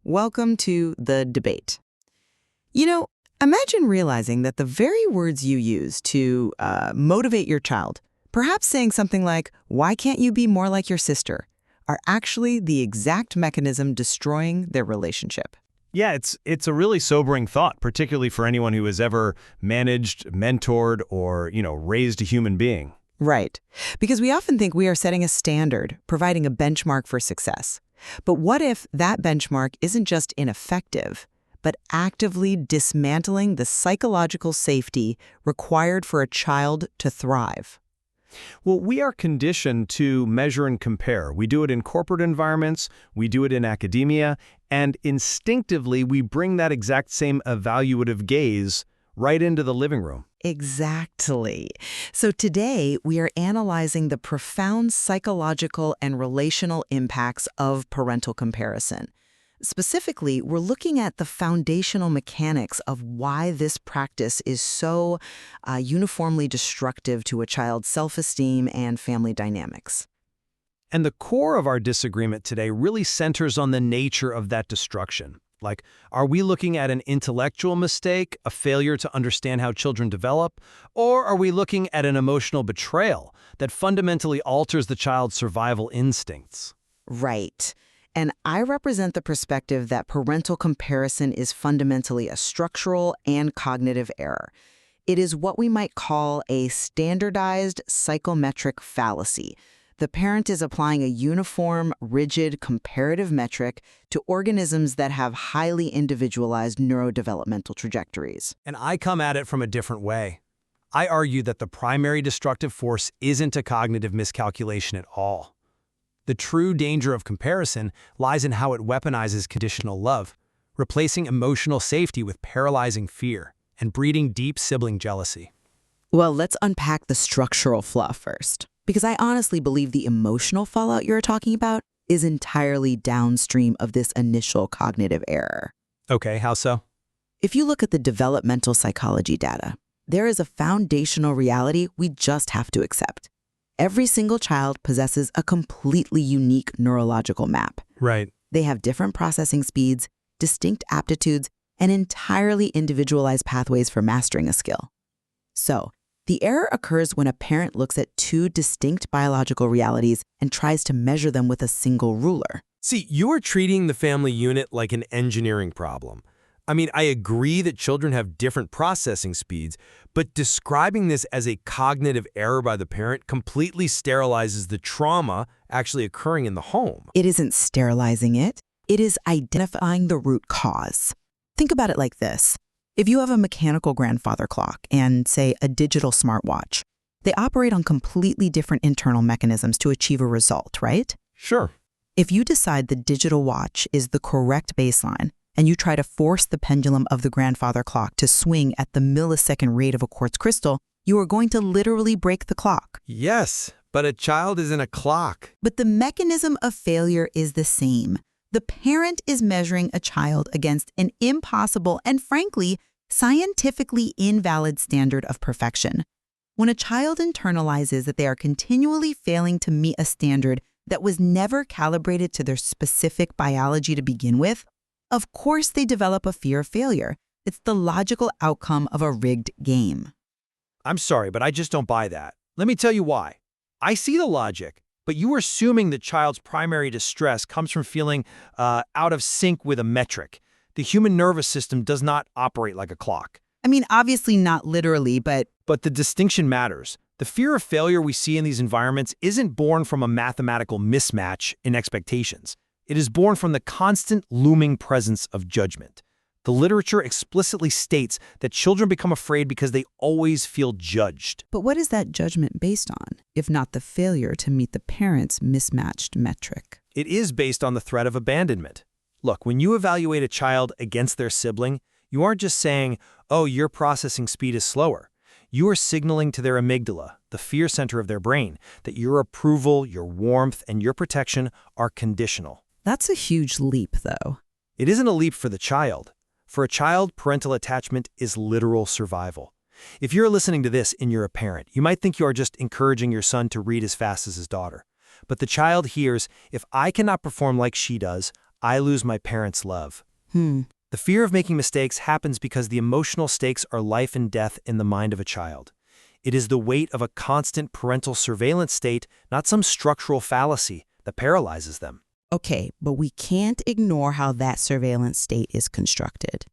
Welcome to The Debate. You know, imagine realizing that the very words you use to motivate your child, perhaps saying something like, "Why can't you be more like your sister?" are actually the exact mechanism destroying their relationship. Yeah, it's a really sobering thought, particularly for anyone who has ever managed, mentored, or, raised a human being. Right. Because we often think we are setting a standard, providing a benchmark for success. But what if that benchmark isn't just ineffective, but actively dismantling the psychological safety required for a child to thrive? Well, we are conditioned to measure and compare. We do it in corporate environments, we do it in academia, and instinctively we bring that exact same evaluative gaze right into the living room. Exactly. So today, we are analyzing the profound psychological and relational impacts of parental comparison. Specifically, we're looking at the foundational mechanics of why this practice is so uniformly destructive to a child's self-esteem and family dynamics. And the core of our disagreement today really centers on the nature of that destruction. Like, are we looking at an intellectual mistake, a failure to understand how children develop, or are we looking at an emotional betrayal that fundamentally alters the child's survival instincts? Right. And I represent the perspective that parental comparison is fundamentally a structural and cognitive error. It is what we might call a standardized psychometric fallacy. The parent is applying a uniform, rigid, comparative metric to organisms that have highly individualized neurodevelopmental trajectories. And I come at it from a different way. I argue that the primary destructive force isn't a cognitive miscalculation at all. The true danger of comparison lies in how it weaponizes conditional love, replacing emotional safety with paralyzing fear and breeding deep sibling jealousy. Well, let's unpack the structural flaw first, because I honestly believe the emotional fallout you're talking about is entirely downstream of this initial cognitive error. Okay, how so? If you look at the developmental psychology data, there is a foundational reality we just have to accept. Every single child possesses a completely unique neurological map. Right. They have different processing speeds, distinct aptitudes, and entirely individualized pathways for mastering a skill. So, the error occurs when a parent looks at two distinct biological realities and tries to measure them with a single ruler. See, you're treating the family unit like an engineering problem. I mean, I agree that children have different processing speeds, but describing this as a cognitive error by the parent completely sterilizes the trauma actually occurring in the home. It isn't sterilizing it. It is identifying the root cause. Think about it like this. If you have a mechanical grandfather clock and, say, a digital smartwatch, they operate on completely different internal mechanisms to achieve a result, right? Sure. If you decide the digital watch is the correct baseline, and you try to force the pendulum of the grandfather clock to swing at the millisecond rate of a quartz crystal, you are going to literally break the clock. Yes, but a child isn't a clock. But the mechanism of failure is the same. The parent is measuring a child against an impossible and, frankly, scientifically invalid standard of perfection. When a child internalizes that they are continually failing to meet a standard that was never calibrated to their specific biology to begin with, of course they develop a fear of failure. It's the logical outcome of a rigged game. I'm sorry, but I just don't buy that. Let me tell you why. I see the logic, but you are assuming the child's primary distress comes from feeling out of sync with a metric. The human nervous system does not operate like a clock. I mean, obviously not literally, but the distinction matters. The fear of failure we see in these environments isn't born from a mathematical mismatch in expectations. It is born from the constant looming presence of judgment. The literature explicitly states that children become afraid because they always feel judged. But what is that judgment based on, if not the failure to meet the parent's mismatched metric? It is based on the threat of abandonment. Look, when you evaluate a child against their sibling, you aren't just saying, oh, your processing speed is slower. You are signaling to their amygdala, the fear center of their brain, that your approval, your warmth, and your protection are conditional. That's a huge leap, though. It isn't a leap for the child. For a child, parental attachment is literal survival. If you're listening to this and you're a parent, you might think you are just encouraging your son to read as fast as his daughter. But the child hears, if I cannot perform like she does, I lose my parents' love. Hmm. The fear of making mistakes happens because the emotional stakes are life and death in the mind of a child. It is the weight of a constant parental surveillance state, not some structural fallacy, that paralyzes them. Okay, but we can't ignore how that surveillance state is constructed.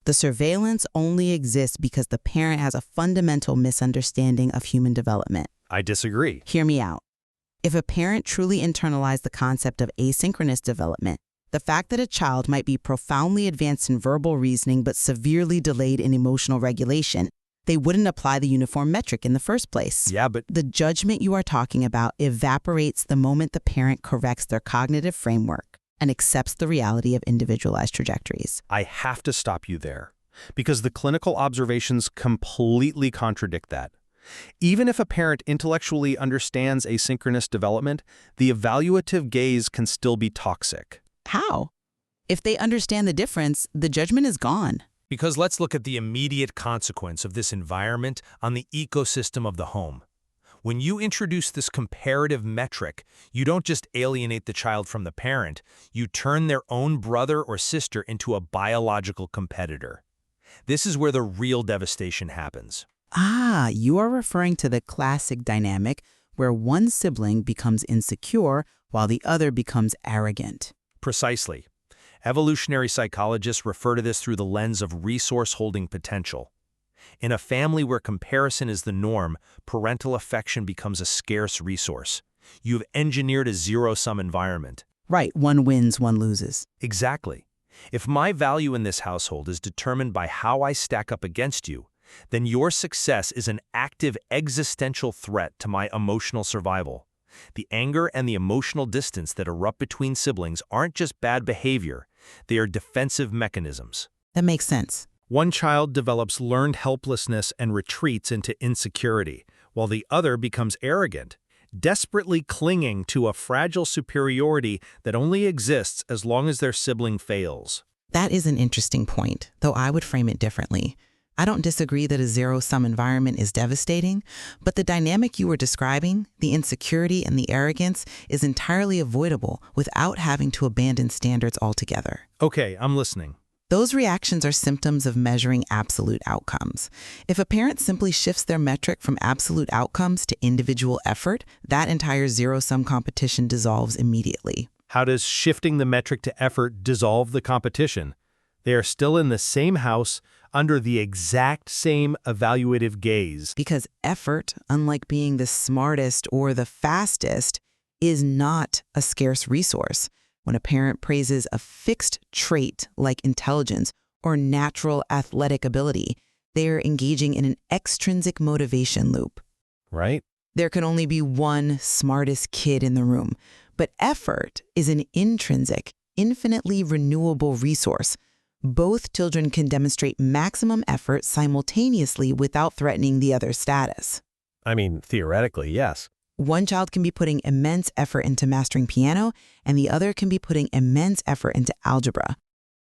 The surveillance only exists because the parent has a fundamental misunderstanding of human development. I disagree. Hear me out. If a parent truly internalized the concept of asynchronous development, the fact that a child might be profoundly advanced in verbal reasoning but severely delayed in emotional regulation, they wouldn't apply the uniform metric in the first place. Yeah, but The judgment you are talking about evaporates the moment the parent corrects their cognitive framework and accepts the reality of individualized trajectories. I have to stop you there, because the clinical observations completely contradict that. Even if a parent intellectually understands asynchronous development, the evaluative gaze can still be toxic. How? If they understand the difference, the judgment is gone. Because let's look at the immediate consequence of this environment on the ecosystem of the home. When you introduce this comparative metric, you don't just alienate the child from the parent, you turn their own brother or sister into a biological competitor. This is where the real devastation happens. Ah, you are referring to the classic dynamic where one sibling becomes insecure while the other becomes arrogant. Precisely. Evolutionary psychologists refer to this through the lens of resource-holding potential. In a family where comparison is the norm, parental affection becomes a scarce resource. You've engineered a zero-sum environment. Right, one wins, one loses. Exactly. If my value in this household is determined by how I stack up against you, then your success is an active existential threat to my emotional survival. The anger and the emotional distance that erupt between siblings aren't just bad behavior, they are defensive mechanisms. That makes sense. One child develops learned helplessness and retreats into insecurity, while the other becomes arrogant, desperately clinging to a fragile superiority that only exists as long as their sibling fails. That is an interesting point, though I would frame it differently. I don't disagree that a zero-sum environment is devastating, but the dynamic you were describing, the insecurity and the arrogance, is entirely avoidable without having to abandon standards altogether. Okay, I'm listening. Those reactions are symptoms of measuring absolute outcomes. If a parent simply shifts their metric from absolute outcomes to individual effort, that entire zero-sum competition dissolves immediately. How does shifting the metric to effort dissolve the competition? They are still in the same house, under the exact same evaluative gaze. Because effort, unlike being the smartest or the fastest, is not a scarce resource. When a parent praises a fixed trait like intelligence or natural athletic ability, they are engaging in an extrinsic motivation loop. Right? There can only be one smartest kid in the room, but effort is an intrinsic, infinitely renewable resource. Both children can demonstrate maximum effort simultaneously without threatening the other's status. I mean, theoretically, yes. One child can be putting immense effort into mastering piano, and the other can be putting immense effort into algebra.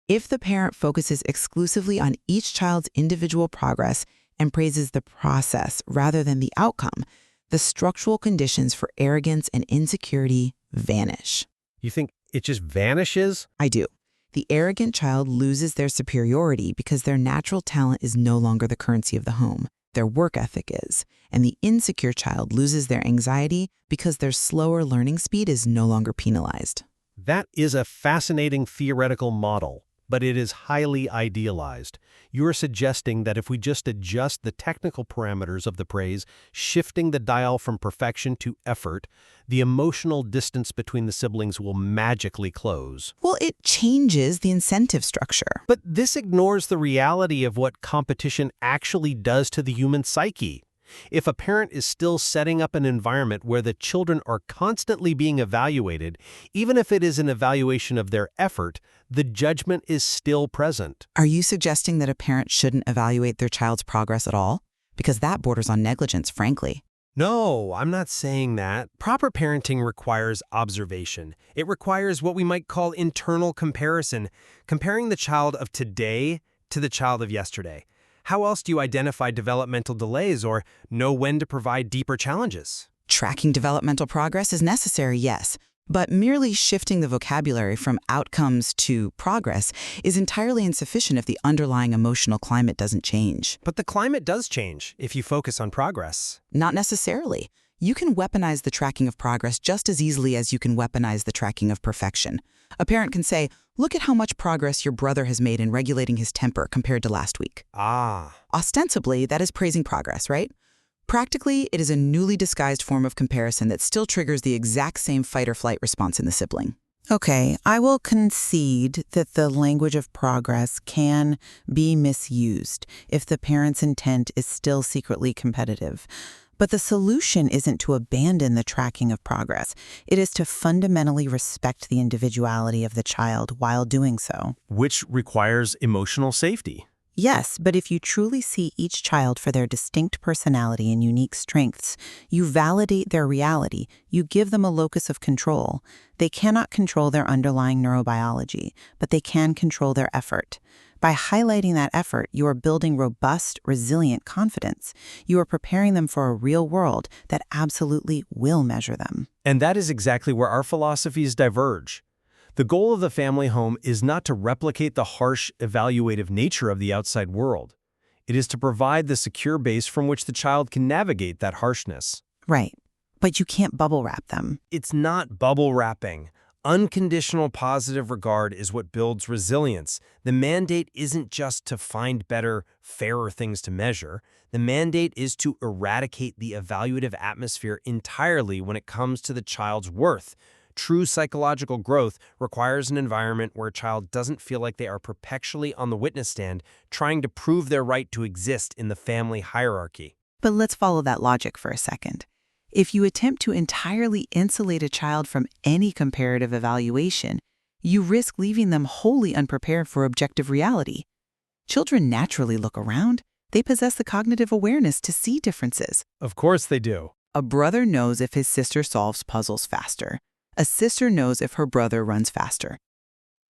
If the parent focuses exclusively on each child's individual progress and praises the process rather than the outcome, the structural conditions for arrogance and insecurity vanish. You think it just vanishes? I do. The arrogant child loses their superiority because their natural talent is no longer the currency of the home. Their work ethic is. And the insecure child loses their anxiety because their slower learning speed is no longer penalized. That is a fascinating theoretical model, but it is highly idealized. You are suggesting that if we just adjust the technical parameters of the praise, shifting the dial from perfection to effort, the emotional distance between the siblings will magically close. Well, it changes the incentive structure. But this ignores the reality of what competition actually does to the human psyche. If a parent is still setting up an environment where the children are constantly being evaluated, even if it is an evaluation of their effort, the judgment is still present. Are you suggesting that a parent shouldn't evaluate their child's progress at all? Because that borders on negligence, frankly. No, I'm not saying that. Proper parenting requires observation. It requires what we might call internal comparison, comparing the child of today to the child of yesterday. How else do you identify developmental delays or know when to provide deeper challenges? Tracking developmental progress is necessary, yes, But merely shifting the vocabulary from outcomes to progress is entirely insufficient if the underlying emotional climate doesn't change. But the climate does change if you focus on progress. Not necessarily. You can weaponize the tracking of progress just as easily as you can weaponize the tracking of perfection. A parent can say, look at how much progress your brother has made in regulating his temper compared to last week. Ah. Ostensibly, that is praising progress, right? Practically, it is a newly disguised form of comparison that still triggers the exact same fight or flight response in the sibling. Okay, I will concede that the language of progress can be misused if the parent's intent is still secretly competitive. But the solution isn't to abandon the tracking of progress. It is to fundamentally respect the individuality of the child while doing so. Which requires emotional safety. Yes, but if you truly see each child for their distinct personality and unique strengths, you validate their reality, you give them a locus of control. They cannot control their underlying neurobiology, but they can control their effort. By highlighting that effort, you are building robust, resilient confidence. You are preparing them for a real world that absolutely will measure them. And that is exactly where our philosophies diverge. The goal of the family home is not to replicate the harsh, evaluative nature of the outside world. It is to provide the secure base from which the child can navigate that harshness. Right. But you can't bubble wrap them. It's not bubble wrapping. Unconditional positive regard is what builds resilience. The mandate isn't just to find better, fairer things to measure. The mandate is to eradicate the evaluative atmosphere entirely when it comes to the child's worth. True psychological growth requires an environment where a child doesn't feel like they are perpetually on the witness stand trying to prove their right to exist in the family hierarchy. But let's follow that logic for a second. If you attempt to entirely insulate a child from any comparative evaluation, you risk leaving them wholly unprepared for objective reality. Children naturally look around. They possess the cognitive awareness to see differences. Of course they do. A brother knows if his sister solves puzzles faster. A sister knows if her brother runs faster.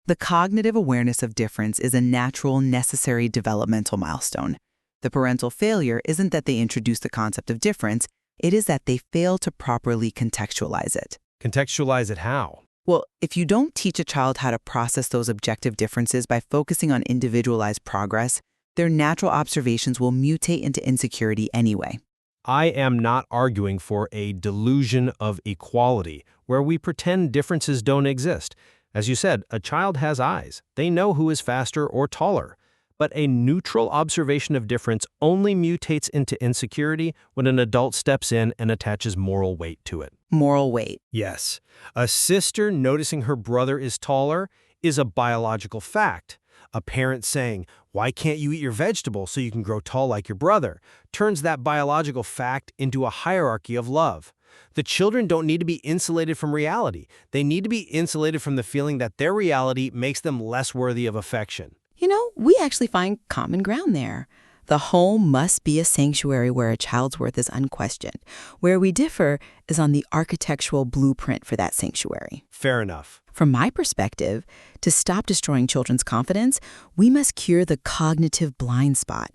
The cognitive awareness of difference is a natural, necessary developmental milestone. The parental failure isn't that they introduce the concept of difference, it is that they fail to properly contextualize it. Contextualize it how? Well, if you don't teach a child how to process those objective differences by focusing on individualized progress, their natural observations will mutate into insecurity anyway. I am not arguing for a delusion of equality, where we pretend differences don't exist. As you said, a child has eyes. They know who is faster or taller. But a neutral observation of difference only mutates into insecurity when an adult steps in and attaches moral weight to it. Moral weight. Yes, a sister noticing her brother is taller is a biological fact. A parent saying, "Why can't you eat your vegetables so you can grow tall like your brother?" turns that biological fact into a hierarchy of love. The children don't need to be insulated from reality. They need to be insulated from the feeling that their reality makes them less worthy of affection. You know, we actually find common ground there. The home must be a sanctuary where a child's worth is unquestioned. Where we differ is on the architectural blueprint for that sanctuary. Fair enough. From my perspective, to stop destroying children's confidence, we must cure the cognitive blind spot.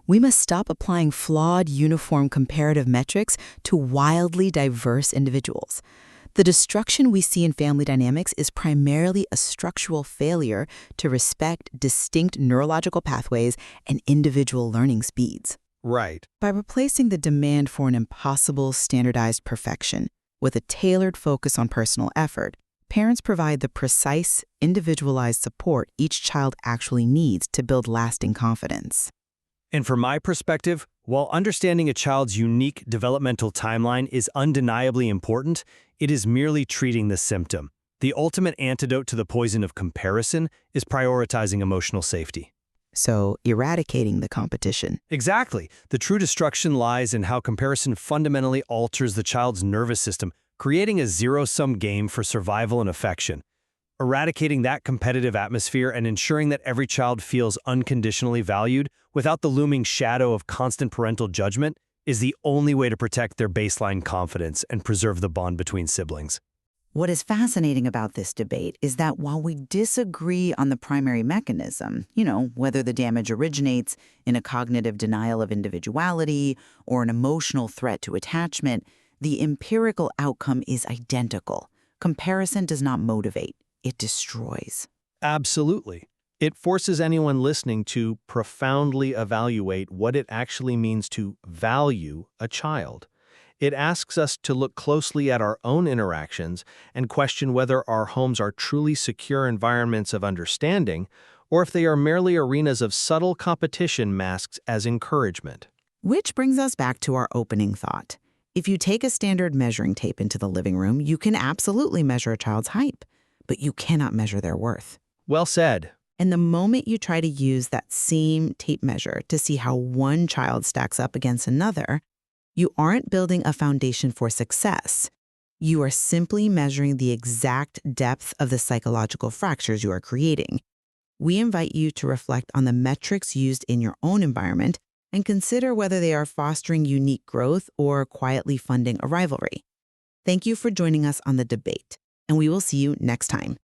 We must stop applying flawed, uniform comparative metrics to wildly diverse individuals. The destruction we see in family dynamics is primarily a structural failure to respect distinct neurological pathways and individual learning speeds. Right. By replacing the demand for an impossible, standardized perfection with a tailored focus on personal effort, parents provide the precise, individualized support each child actually needs to build lasting confidence. And from my perspective, while understanding a child's unique developmental timeline is undeniably important, it is merely treating the symptom. The ultimate antidote to the poison of comparison is prioritizing emotional safety. So, eradicating the competition. Exactly. The true destruction lies in how comparison fundamentally alters the child's nervous system, creating a zero-sum game for survival and affection. Eradicating that competitive atmosphere and ensuring that every child feels unconditionally valued without the looming shadow of constant parental judgment is the only way to protect their baseline confidence and preserve the bond between siblings. What is fascinating about this debate is that while we disagree on the primary mechanism, whether the damage originates in a cognitive denial of individuality or an emotional threat to attachment, the empirical outcome is identical. Comparison does not motivate, it destroys. Absolutely. It forces anyone listening to profoundly evaluate what it actually means to value a child. It asks us to look closely at our own interactions and question whether our homes are truly secure environments of understanding or if they are merely arenas of subtle competition masked as encouragement. Which brings us back to our opening thought. If you take a standard measuring tape into the living room, you can absolutely measure a child's height, but you cannot measure their worth. Well said. And the moment you try to use that same tape measure to see how one child stacks up against another, you aren't building a foundation for success. You are simply measuring the exact depth of the psychological fractures you are creating. We invite you to reflect on the metrics used in your own environment and consider whether they are fostering unique growth or quietly funding a rivalry. Thank you for joining us on the debate, and we will see you next time.